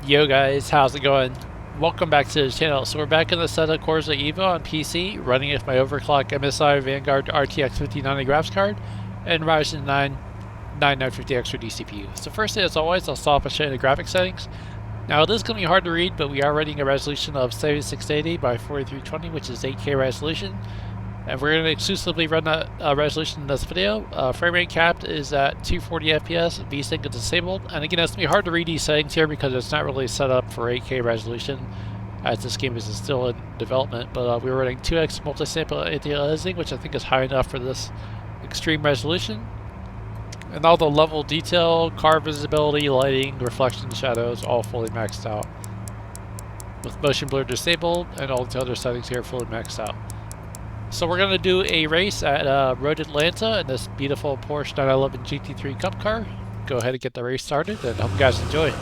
Yo guys, how's it going? Welcome back to the channel. So we're back in the Assetto Corsa EVO on PC, running with my overclocked MSI Vanguard RTX 5090 graphics card and Ryzen 9 9950X for DCPU. So firstly, as always, I'll start off by showing the graphics settings. Now it is going to be hard to read, but we are running a resolution of 7680 by 4320, which is 8K resolution. And we're going to exclusively run that resolution in this video. Frame rate capped is at 240 FPS, VSync is disabled, and again it's going to be hard to read these settings here because it's not really set up for 8K resolution as this game is still in development, but we're running 2x multi-sample anti-aliasing, which I think is high enough for this extreme resolution. And all the level detail, car visibility, lighting, reflection, shadows, all fully maxed out. With motion blur disabled, and all the other settings here fully maxed out. So we're going to do a race at Road Atlanta in this beautiful Porsche 911 GT3 Cup car. Go ahead and get the race started, and hope you guys enjoy.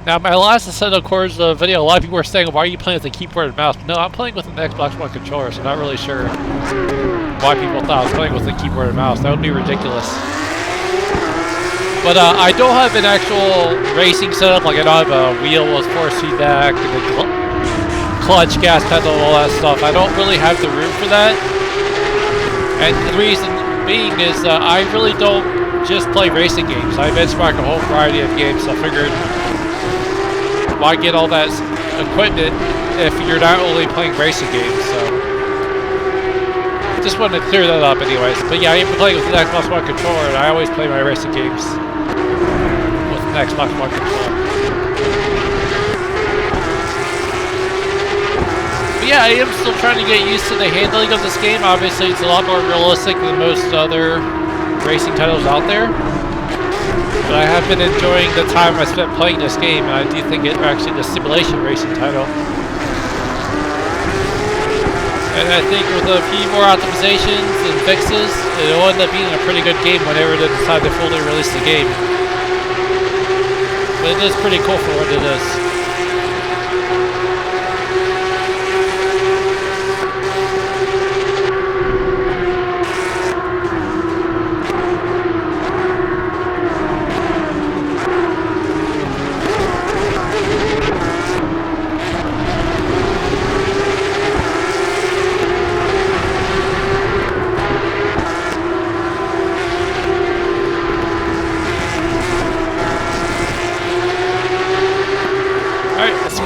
Now, my last Assetto Corsa video, a lot of people were saying, why are you playing with a keyboard and mouse? No, I'm playing with an Xbox One controller, so I'm not really sure why people thought I was playing with a keyboard and mouse. That would be ridiculous. But I don't have an actual racing setup, like I don't have a wheel with force feedback, and clutch, gas pedal, all that stuff. I don't really have the room for that. And the reason being is I really don't just play racing games. I benchmark a whole variety of games, so I figured why get all that equipment if you're not only playing racing games, so just wanted to clear that up anyways. But yeah, I am playing with an Xbox One controller, and I always play my racing games with an Xbox One controller. Yeah, I am still trying to get used to the handling of this game. Obviously, it's a lot more realistic than most other racing titles out there. But I have been enjoying the time I spent playing this game, and I do think it's actually the simulation racing title. And I think with a few more optimizations and fixes, it'll end up being a pretty good game whenever they decide to fully release the game. But it is pretty cool for what it is.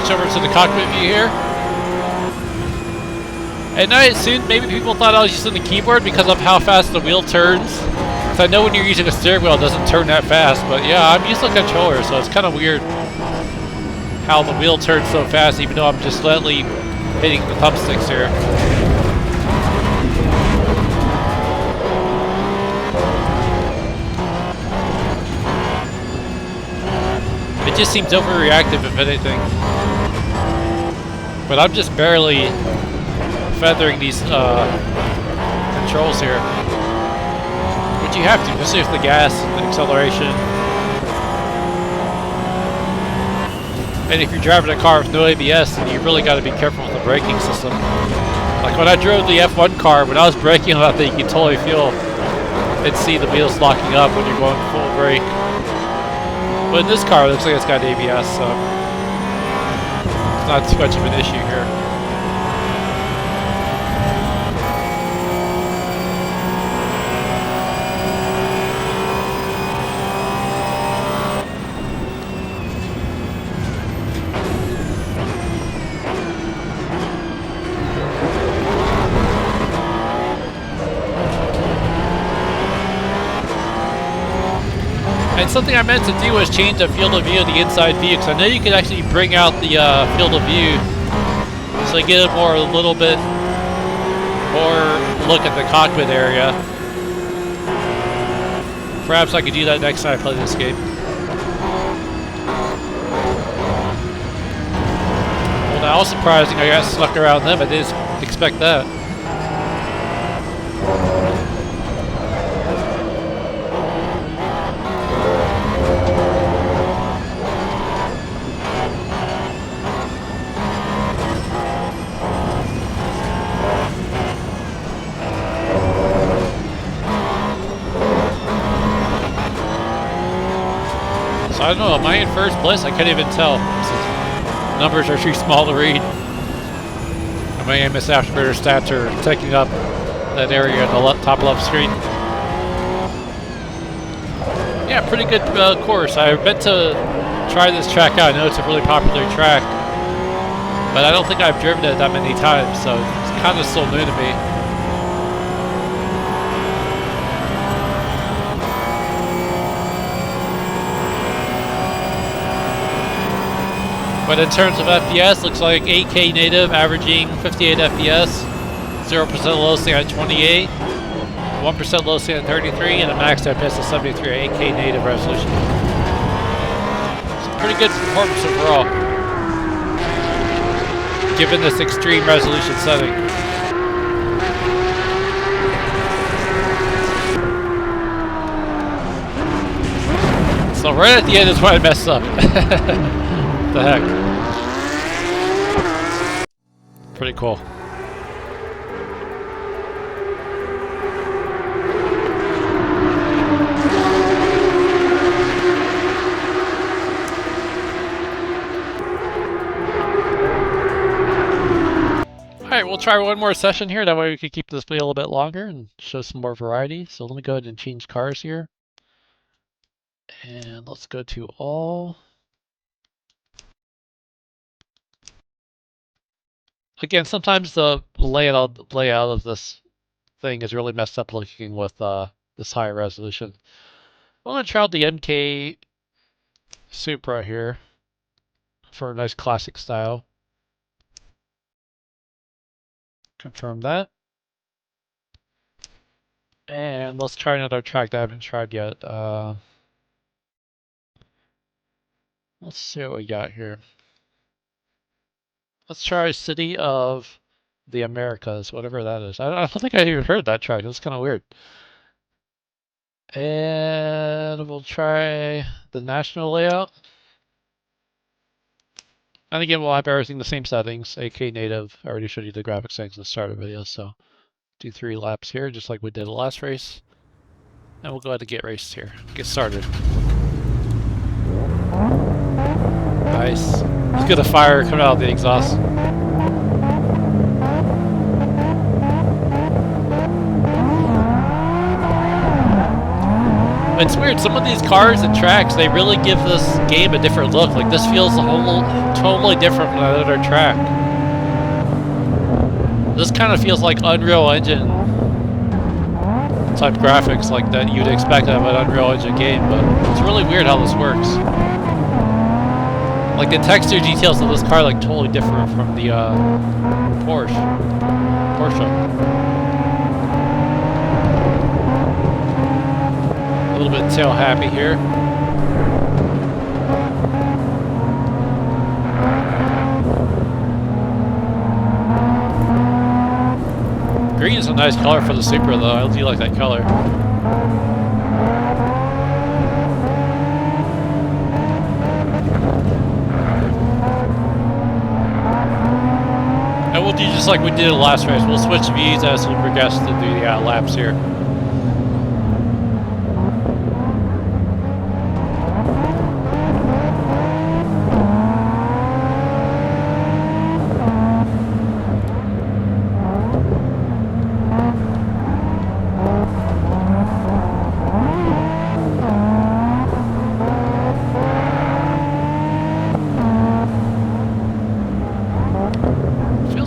Over to the cockpit view here. And I assumed maybe people thought I was using the keyboard because of how fast the wheel turns. So I know when you're using a steering wheel it doesn't turn that fast, but yeah, I'm using a controller, so it's kind of weird how the wheel turns so fast even though I'm just slightly hitting the thumbsticks here. It just seems overreactive if anything. But I'm just barely feathering these controls here. Which you have to, especially with the gas and the acceleration. And if you're driving a car with no ABS, then you really got to be careful with the braking system. Like when I drove the F1 car, when I was braking on that thing, you can totally feel and see the wheels locking up when you're going full brake. But in this car, it looks like it's got ABS, so it's not too much of an issue here. And something I meant to do was change the field of view of the inside view, because I know you can actually bring out the field of view so you get a little bit more look at the cockpit area. Perhaps I could do that next time I play this game. Well, that was surprising. I got snuck around them. I didn't expect that. don't know, am I in first place? I can't even tell. Numbers are too small to read. And my AMS afterburner stats are taking up that area on the top left screen. Yeah, pretty good course. I meant to try this track out. I know it's a really popular track, but I don't think I've driven it that many times, so it's kind of still new to me. But in terms of FPS, looks like 8K native, averaging 58 FPS, 0% low stand at 28, 1% low stand at 33, and a max FPS of 73 at 8K native resolution. It's a pretty good performance overall, given this extreme resolution setting. So right at the end is where I messed up. What the heck? Pretty cool. Alright, we'll try one more session here. That way we can keep this video a little bit longer and show some more variety. So let me go ahead and change cars here. And let's go to all. Again, sometimes the layout of this thing is really messed up looking with this high resolution. I'm going to try out the MK Supra here for a nice classic style. Confirm that. And let's try another track that I haven't tried yet. Let's see what we got here. Let's try City of the Americas, whatever that is. I don't think I even heard that track. That's kind of weird. And we'll try the national layout. And again, we'll have everything the same settings. 8K native. I already showed you the graphics settings at the start of the video, so do 3 laps here, just like we did the last race. And we'll go ahead and get raced here. Get started. Nice. Look at the fire coming out of the exhaust. It's weird, some of these cars and tracks, they really give this game a different look. Like, this feels totally different from another track. This kind of feels like Unreal Engine type graphics like that you'd expect out of an Unreal Engine game, but it's really weird how this works. Like, the texture details of this car like totally different from the Porsche. A little bit tail happy here. Green is a nice color for the Supra though. I do like that color. And we'll do just like we did in the last race. We'll switch views as we progress to the laps here.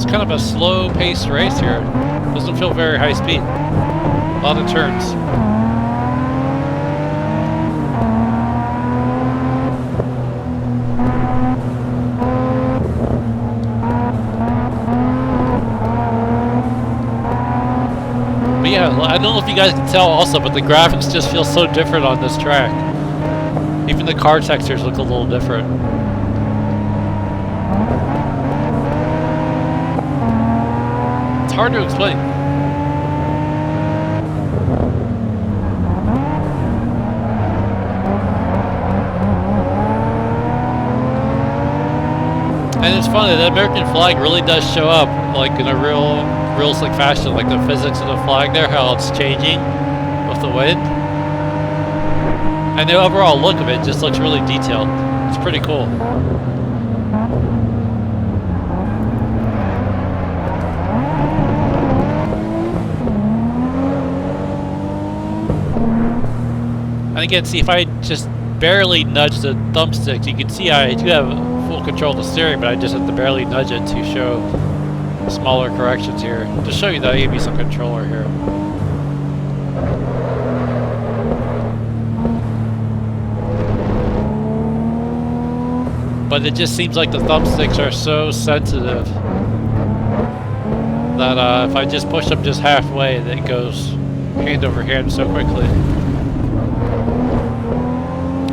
Kind of a slow-paced race here. Doesn't feel very high speed. A lot of turns. But yeah, I don't know if you guys can tell also, but the graphics just feel so different on this track. Even the car textures look a little different. Hard to explain. And it's funny, the American flag really does show up like in a real slick fashion, like the physics of the flag there, how it's changing with the wind. And the overall look of it just looks really detailed. It's pretty cool. And again, see, if I just barely nudge the thumbstick, you can see I do have full control of the steering, but I just have to barely nudge it to show smaller corrections here. To show you that I gave you some controller here. But it just seems like the thumbsticks are so sensitive that if I just push them just halfway, it goes hand over hand so quickly.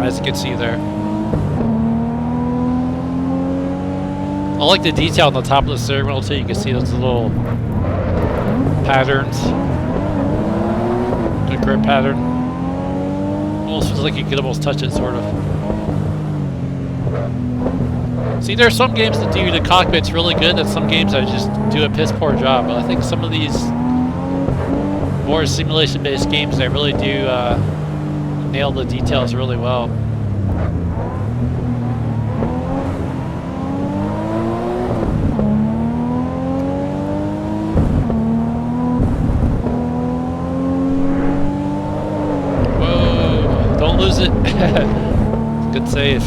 As you can see there. I like the detail on the top of the steering wheel too. You can see those little patterns. Good grip pattern. Almost feels like you could almost touch it, sort of. See, there are some games that do the cockpits really good, and some games that just do a piss poor job. But I think some of these more simulation-based games, they really do nail the details really well. Whoa! Don't lose it. Good save.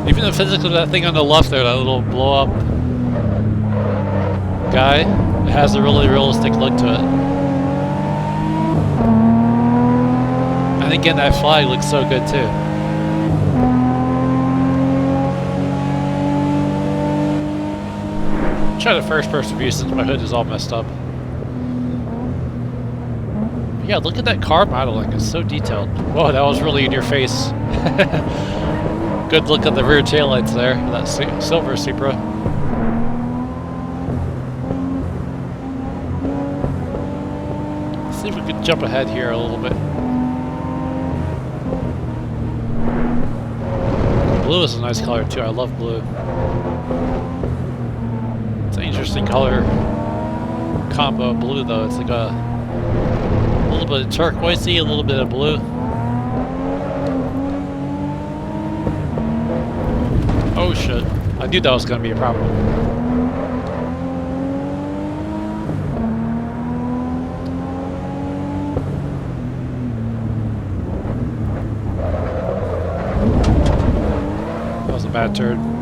Even the physics of that thing on the left there, that little blow up guy, it has a really realistic look to it. And again, that flag looks so good too. I'll try the first person view since my hood is all messed up. But yeah, look at that car modeling, it's so detailed. Whoa, that was really in your face. Good look at the rear taillights there, that silver Supra. Let's see if we can jump ahead here a little bit. Blue is a nice color too, I love blue. It's an interesting color combo of blue though, it's like a little bit of turquoisey, a little bit of blue. Oh shit, I knew that was going to be a problem. That was a bad turn.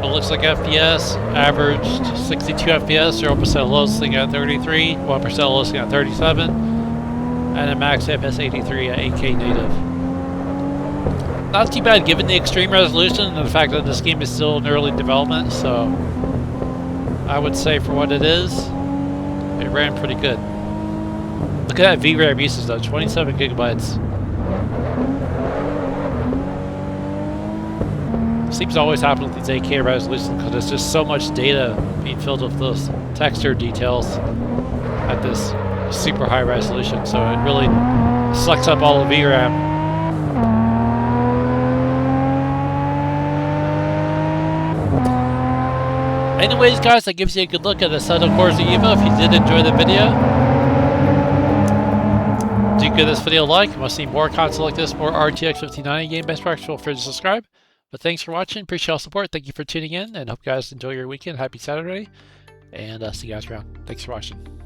Looks like FPS averaged 62 FPS, 0% low sitting at 33, 1% low sitting at 37, and a max FPS 83 at 8K native. Not too bad given the extreme resolution and the fact that this game is still in early development, so I would say for what it is, it ran pretty good. Look at that VRAM usage though, 27 gigabytes. Seems to always happen with these 8K resolutions because there's just so much data being filled with those texture details at this super high resolution, so it really sucks up all the VRAM. Anyways guys, that gives you a good look at the Assetto Corsa EVO. If you did enjoy the video, do give this video a like. If you want to see more content like this, more RTX 5090 game best practice, feel free to subscribe. But thanks for watching, appreciate all the support, thank you for tuning in, and hope you guys enjoy your weekend. Happy Saturday, and see you guys around. Thanks for watching.